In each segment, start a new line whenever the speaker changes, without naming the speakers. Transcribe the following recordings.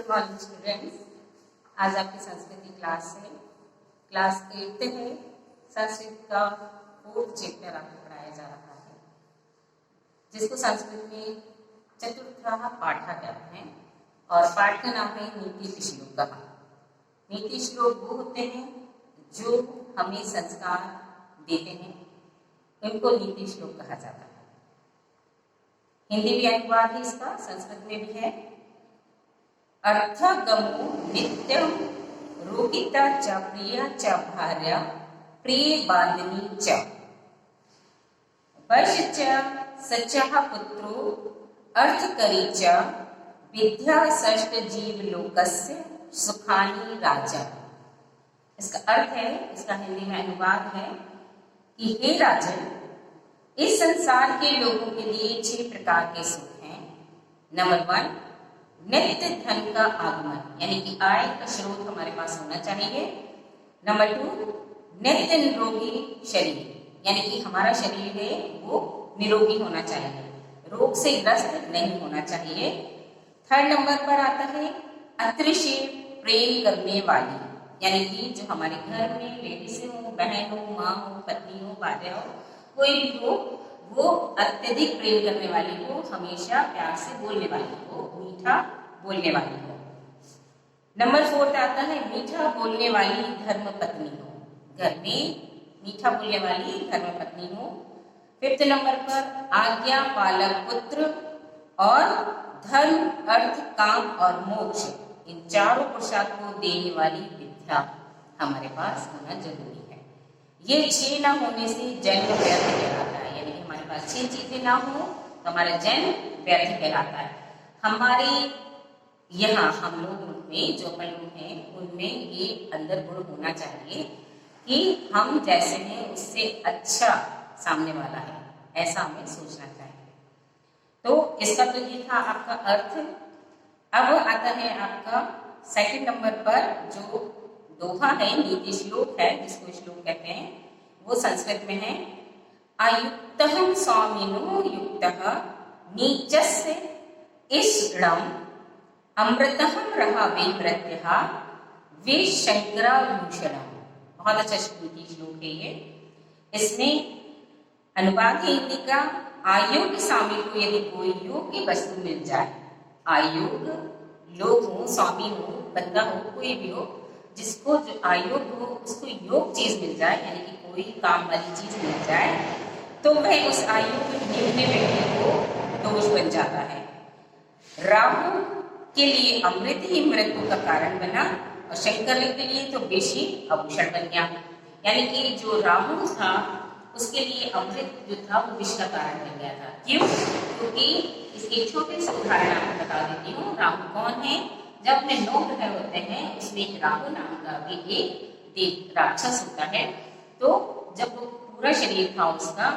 Morning students. आज आपकी Sanskrit class है, क्लास 8 है। संस्कृत का 4th चैप्टर आपको पढ़ाया जा रहा है, जिसको संस्कृत में चतुर्थ पाठ कहते हैं और पाठ का नाम है नीति श्लोक। नीति श्लोक वो होते हैं जो हमें संस्कार देते हैं, इनको नीति श्लोक कहा जाता है। हिंदी भी अनुवाद है इसका, संस्कृत में भी है। अर्थगमो नित्यम रोगिता च प्रिया च भार्या प्रिय बांधनी च वर्ष च सच्चा पुत्रो अर्थकरी च विद्या षष्ठ जीव लोकस्य सुखानी राजा। इसका अर्थ है, इसका हिंदी में अनुवाद है कि हे राजन, इस संसार के लोगों के लिए 6 प्रकार के सुख हैं। नंबर 1, नित्य धन का आगमन, यानी कि आय का स्रोत हमारे पास होना चाहिए। नंबर 2, नित्य निरोगी शरीर, यानी कि हमारा शरीर है वो निरोगी होना चाहिए, रोग से ग्रस्त नहीं होना चाहिए। 3rd नंबर पर आता है अतिशय प्रेम करने वाली, यानी कि जो हमारे घर में लेडीज हो, बहन हो, माँ हो, पत्नी हो, भार्या हो, कोई भी हो, वो अत्यधिक प्रेम करने वाली हो, हमेशा प्यार से बोलने वाली हो, मीठा बोलने वाली हो। नंबर 4 आता है मीठा बोलने वाली धर्म पत्नी हो, घर में मीठा बोलने वाली धर्म पत्नी हो। 5th नंबर पर आज्ञा पालक पुत्र और धर्म, अर्थ, काम और मोक्ष, इन चारों पुरुषार्थ को देने वाली विद्या हमारे पास होना जरूरी है। ये 6 ना होने से जन्म व्यर्थ कहलाता है, यानी कि हमारे पास 6 चीजें ना हो तो हमारा जन्म व्यर्थ कहलाता है। हमारे यहाँ हम लोग में जो अपन लोग हैं उनमें ये अंदर गुण होना चाहिए कि हम जैसे हैं उससे अच्छा सामने वाला है, ऐसा हमें सोचना चाहिए। तो इसका तो ये था आपका अर्थ। अब आता है आपका 2nd नंबर पर जो दोहा है, नीति श्लोक है, जिसको श्लोक कहते हैं, वो संस्कृत में है अयुक्तः स्वामिनो युक्तः नीचस्य ईश्वरम अमृतहम रहा विमृत्यः वे शंकराभूषणम। बहुत अच्छा नीति श्लोक है ये। इसमें अनुवाद है हिंदी का, अयोग्य स्वामी को यदि कोई योग्य वस्तु मिल जाए, अयोग्य लोग हो, स्वामी हो, बंदा हो, कोई भी हो, जिसको जो अयोग्य हो उसको योग चीज मिल जाए, यानी कि कोई काम वाली चीज मिल जाए, तो वह उस अयोग्य निम्न व्यक्ति को दोष बन जाता है। राहु के लिए अमृत ही मृत्यु का कारण बना और शंकर के लिए तो विष ही आभूषण बन गया, यानी कि जो राहु था उसके लिए अमृत जो था वो विष का कारण बन गया था। क्यों? क्योंकि इसके छोटे से उदाहरण आपको बता देती हूँ। राहु कौन है? जब अपने 9 ग्रह होते हैं उसमें राहु नाम का भी एक राक्षस होता है। तो जब वो पूरा शरीर था उसका,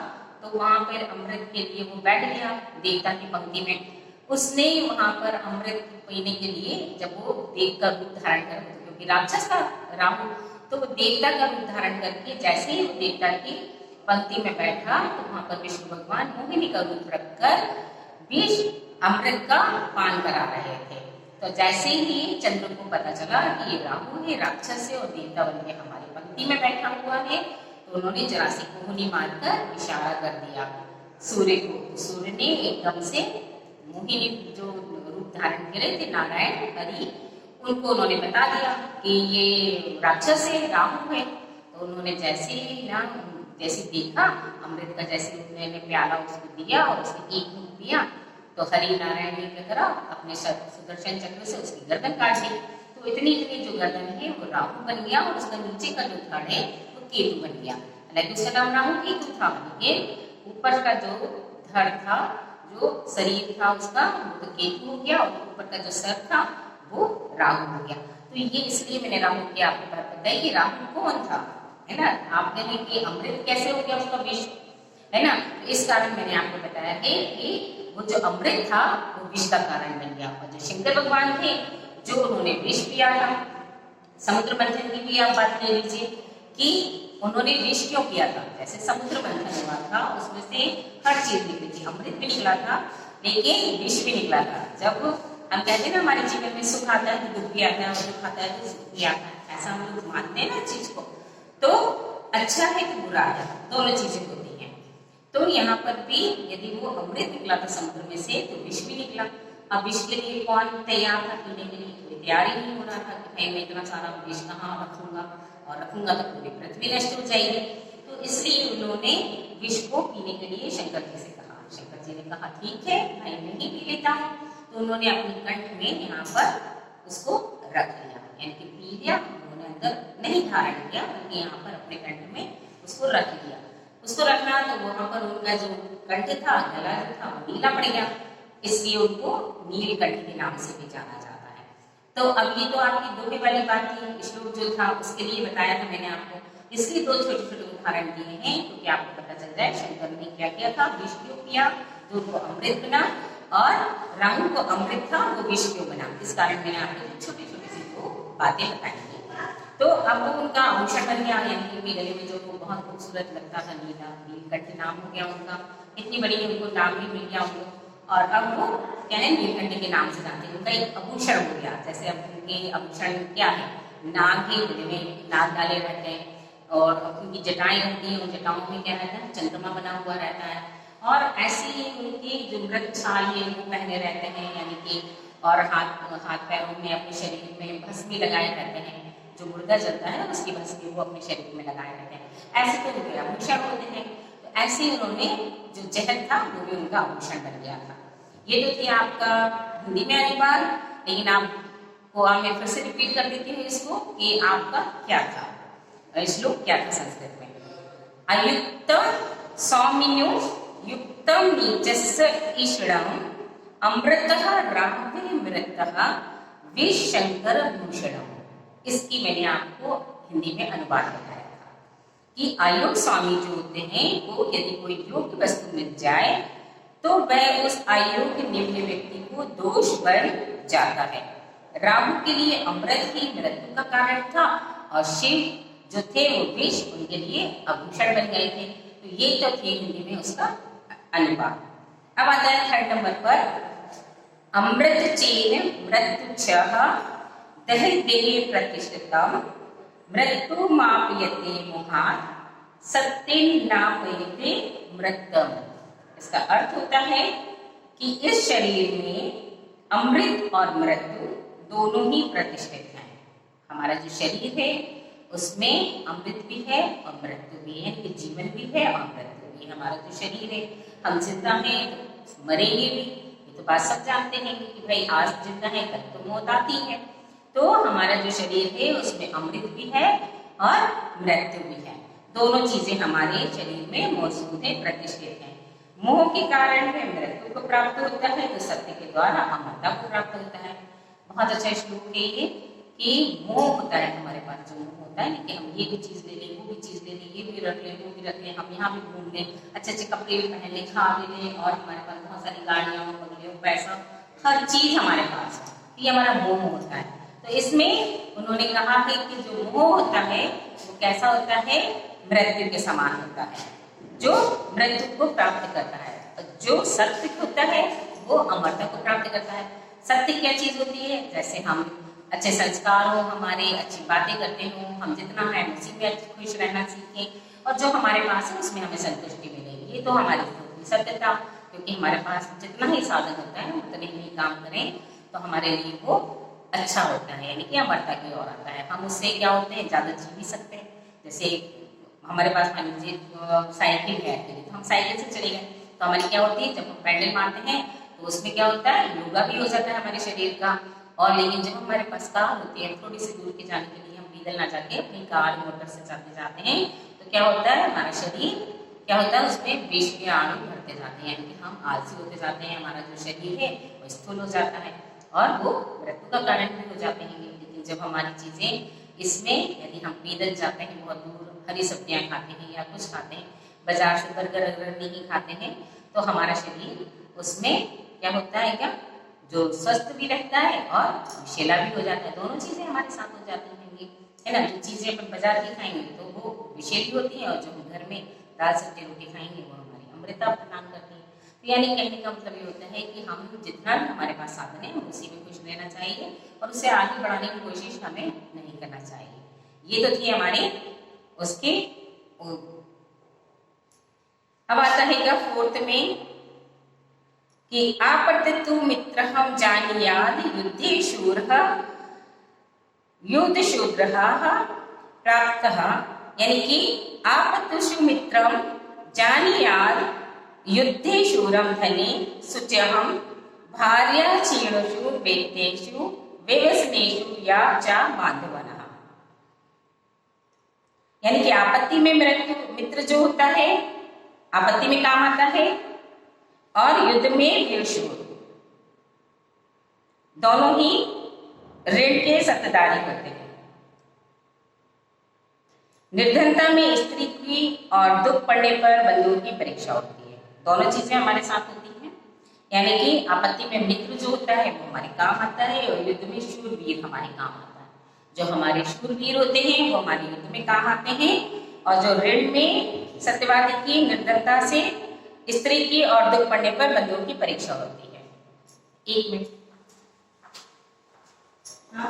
तो वहां पर अमृत के लिए वो बैठ गया देवता की पंक्ति में। उसने वहां पर अमृत पीने के लिए जब वो देव का रूप धारण कर, क्योंकि राक्षस था राहु, तो वो देवता का रूप धारण करके जैसे ही वो देवता की पंक्ति में बैठा तो वहां पर विष्णु भगवान मोहिनी का रूप रखकर विष अमृत का पान करा रहे थे। तो जैसे ही चंद्र को पता चला कि ये राहु है, राक्षस है और देवता बन के हमारी पंक्ति में बैठा हुआ है, तो उन्होंने जरा सी मोहिनी मारकर इशारा कर दिया सूर्य को। सूर्य ने एकदम से मोहिनी जो रूप धारण कर रहे थे नारायण हरि, उनको उन्होंने बता दिया कि ये राक्षस है, राहु है। तो उन्होंने जैसे देखा अमृत का, जैसे उन्होंने प्याला उसको दिया और उसने एक घूंट दिया, तो हरि नारायण ने क्या करा, अपने सुदर्शन चक्र से उसकी गर्दन काट दी। तो इतनी जो गर्दन है वो राहु बन गया और उसका नीचे का जो धड़ है वो केतु बन गया। हालांकि उसका नाम राहु केतु था, लेकिन ऊपर का जो धड़ था, जो शरीर था उसका, वो तो केतु हो गया और ऊपर का जो सर था वो राहु हो गया। तो ये इसलिए मैंने राहु के आपको बताया कि राहु कौन था, है ना। आप कहेंगे कि अमृत कैसे हो गया उसका विष, है ना। तो इस कारण मैंने आपको बताया है कि वो जो अमृत था वो विष का कारण बन गया। और जो शंकर भगवान थे जो उन्होंने विष पिया था, समुद्र मंथन की भी आप बात ले लीजिए कि उन्होंने विष क्यों पिया था। जैसे समुद्र मंथन हुआ था उसमें से हर चीज निकली थी, अमृत भी निकला था लेकिन विष भी निकला था। जब हम कहते हैं ना हमारे जीवन में सुख आता है तो दुख भी आता है, और दुख आता है तो सुख भी आता है, ऐसा हम लोग मानते हैं ना चीज को। तो अच्छा है कि बुरा है, दोनों चीजें होती हैं। तो यहाँ पर भी यदि वो अमृत निकला था समुद्र में से तो विष भी निकला। अब विष के लिए कौन तैयार था पीने के लिए? कोई तैयार ही नहीं हो रहा था कि भाई मैं इतना सारा विष कहाँ रखूंगा, और रखूंगा तो पूरी पृथ्वी नष्ट हो जाएगी। तो इसलिए उन्होंने विष को पीने के लिए शंकर जी से कहा। शंकर जी ने कहा ठीक है भाई मैं नहीं पी लेता हूँ। तो उन्होंने अपने कंठ में यहाँ पर उसको रख लिया, यानी कि पी लिया। उन्होंने अंदर नहीं धारण किया, बल्कि यहाँ पर अपने कंठ में उसको रख लिया। उसको रखना तो वहां पर उनका जो कंठ था, गला जो था वो नीला पड़ गया, इसलिए उनको नीलकंठ के नाम से भी जाना जाता है। तो अब ये तो आपकी दोहे वाली बात थी, श्लोक जो था उसके लिए बताया था मैंने आपको। इसलिए दो छोटे छोटे उदाहरण दिए हैं क्योंकि आपको पता चल जाए शंकर ने क्या किया था, विष क्यों किया, दूध को अमृत बना, और राहु को अमृत था वो विष क्यों बना। इस कारण मैंने आपको छोटी छोटी सी दो बातें बताई थी। तो अब वो उनका आभूषण बन गया, यानी कि उनके गले में जो वो बहुत खूबसूरत लगता था नीला, नीलकंठ नाम हो गया उनका। इतनी बड़ी उनको नाम भी मिल गया उनको, और अब वो क्या है नीलकंठ के नाम से जानते हैं। उनका एक आभूषण हो गया। जैसे अब उनके आभूषण क्या है, नाग के गले में नाग डाले रहते हैं, और उनकी जटाएं रहती हैं, उन जटाओं में क्या रहता है, चंद्रमा बना हुआ रहता है। और ऐसे ही उनकी जो मृत छाल है वो पहने रहते हैं, यानी कि और हाथ पैरों में अपने शरीर में भस्मी लगाए रहते हैं। जो मुर्गा जलता है उसकी भस्मी वो अपने शरीर में लगाए रहते हैं। ऐसे तो उनके आभूषण होते हैं। तो ऐसे ही उन्होंने जो जहर था वो भी उनका आभूषण बन गया था। ये तो थी आपका हिंदी में अनुवाद, लेकिन आपको मैं फिर से रिपीट कर देती हूँ इसको कि आपका क्या था, श्लोक क्या था संस्कृत में। अयुक्त सौमिन्यो युक्तम नीचस्य ईषणम अमृतः राहवे मृतः विशंकर भूषणम। इसकी मैंने आपको हिंदी में अनुवाद बताया था कि आयोग स्वामी जो होते हैं वो यदि कोई योग्य वस्तु मिल जाए तो वह उस अयोग्य निम्न व्यक्ति को दोष बन जाता है। राहु के लिए अमृत ही मृत्यु का कारण था, और शिव जो थे वो विष उनके लिए आभूषण बन गए थे। तो ये तो थे हिंदी में उसका अनुवाद। अब आता है थर्ड नंबर पर, अमृत चेन मृत्यु दह देहे प्रतिष्ठितम मृत्यु मापयते मुहात सत्येन नापयते मृतम। इसका अर्थ होता है कि इस शरीर में अमृत और मृत्यु दोनों ही प्रतिष्ठित हैं। हमारा जो शरीर है उसमें अमृत भी है और मृत्यु भी है, कि जीवन भी है और मृत्यु भी। हमारा जो शरीर है, हम जिंदा हैं तो मरेंगे भी, ये तो बात सब जानते हैं कि भाई आज जिंदा है कल तो मौत आती है। तो हमारा जो शरीर है उसमें अमृत भी है और मृत्यु भी है, दोनों चीजें हमारे शरीर में मौजूद है, प्रतिष्ठित है। मोह के कारण में मृत्यु को प्राप्त होता है तो सत्य के द्वारा अमरता को प्राप्त होता है। बहुत अच्छा श्लोक है ये कि मोह होता है हमारे पास, जो मोह होता है कि हम ये भी चीज ले लें, वो भी चीज ले लें, ये भी रख लें, वो भी रख लें, हम यहाँ भी घूम लें, अच्छे अच्छे कपड़े भी पहन लें, खा भी लें, और हमारे पास बहुत सारी गाड़ियाँ, बंगले, पैसा, हर चीज हमारे पास है। ये हमारा मोह होता है। तो इसमें उन्होंने कहा है कि जो मोह होता है वो कैसा होता है, मृत्यु के समान होता है, जो मृत्यु को प्राप्त करता है। जो सत्य होता है वो अमरता को प्राप्त करता है। सत्य क्या चीज होती है, जैसे हम अच्छे संस्कार हो, हमारे अच्छी बातें करते हो, हम जितना है उसी में खुश रहना सीखें, और जो हमारे पास है उसमें हमें संतुष्टि मिले, ये तो हमारी सत्यता। क्योंकि हमारे पास जितना ही साधन होता है उतने ही काम करें तो हमारे लिए वो अच्छा होता है, यानी कि अमरता की ओर आता है। हम उससे क्या होते हैं, ज्यादा जी भी सकते हैं। जैसे हमारे पास मान लीजिए साइकिल है, तो हम साइकिल से चले गए तो हमारी क्या होती है, जब हम पैडल मारते हैं तो उसमें क्या होता है, योगा भी हो जाता है हमारे शरीर का। और लेकिन जब हमारे पास कार होती है, थोड़ी सी दूर के जाने के लिए हम पैदल ना जाके अपनी कार मोटर से चलते जाते हैं, तो क्या होता है, हमारा शरीर क्या होता है, उसमें विष के अणु भरते जाते हैं, यानी कि हम आलसी होते जाते हैं, हमारा जो शरीर है वो स्थूल हो जाता है और वो मृत्यु का कारण भी हो जाते हैं। लेकिन जब हमारी चीजें इसमें, यदि हम पैदल जाते हैं बहुत दूर, हरी सब्जियां खाते हैं या कुछ खाते हैं, बाजार से बर्गर अगर नहीं खाते हैं, तो हमारा शरीर उसमें क्या होता है, क्या जो स्वस्थ भी रहता है और विषैला भी हो जाता है। दोनों चीजें हमारे साथ हो जाती होंगी, है ना। जो चीजें अपन बाजार की खाएंगे तो वो विषैली होती है, और जो हम घर में दाल सब्जी रोटी खाएंगे वो हमारी अमृता प्रदान करती है। तो यानी कहने का मतलब ये होता है कि हम जितना भी हमारे पास साधन है उसी में खुश रहना चाहिए और उसे आगे बढ़ाने की कोशिश हमें नहीं करना चाहिए। ये तो थी हमारे उसके। अब आता है क्या फोर्थ में कि आपततु मित्र हम जानीयाद युद्धे शूरः युद्ध शूद्रः प्राप्तः, यानी कि आपतुषु मित्रम जानीयाद युद्धे शूरम धने सुचहम भार्या क्षीणुषु वेत्तेषु व्यसनेषु या चा माधवनः, यानी कि आपत्ति में मित्र जो होता है आपत्ति में काम आता है और युद्ध में वीरशूर, दोनों ही ऋण के सत्ताधारी होते हैं। निर्धनता में स्त्री की और दुख पड़ने पर बंधुओं की परीक्षा होती है। दोनों चीजें हमारे साथ होती हैं, यानी कि आपत्ति में मित्र जो होता है वो हमारे काम आता है और युद्ध में शूरवीर हमारे काम आता है। जो हमारे शूरवीर होते हैं वो हमारे युद्ध में काम आते हैं और जो ऋण में सत्यवादी की निर्धनता से स्त्री की और दुख पड़ने पर बंधुओं की परीक्षा होती है। 1 मिनट। हाँ